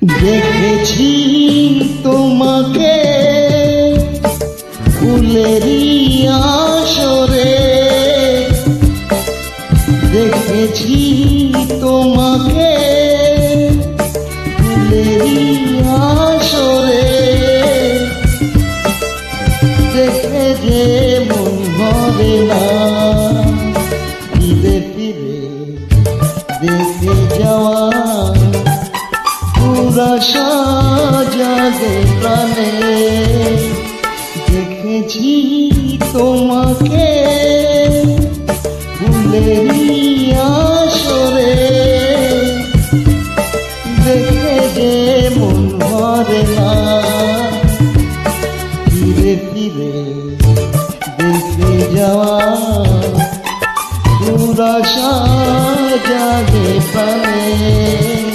দেখেছি তোমাকে ফুলেরই আসরে, দেখেছি তোমাকে ফুলেরই আসরে, দেখে যে মন ভরে না, ফিরে ফিরে দেখে যাওয়া আশা জাগে প্রাণে। দেখেছি তোমাকে ফুলেরই আসরে, দেখে যে মন ভরে না, ফিরে ফিরে দেখে যাওয়া আশা জাগে প্রাণে।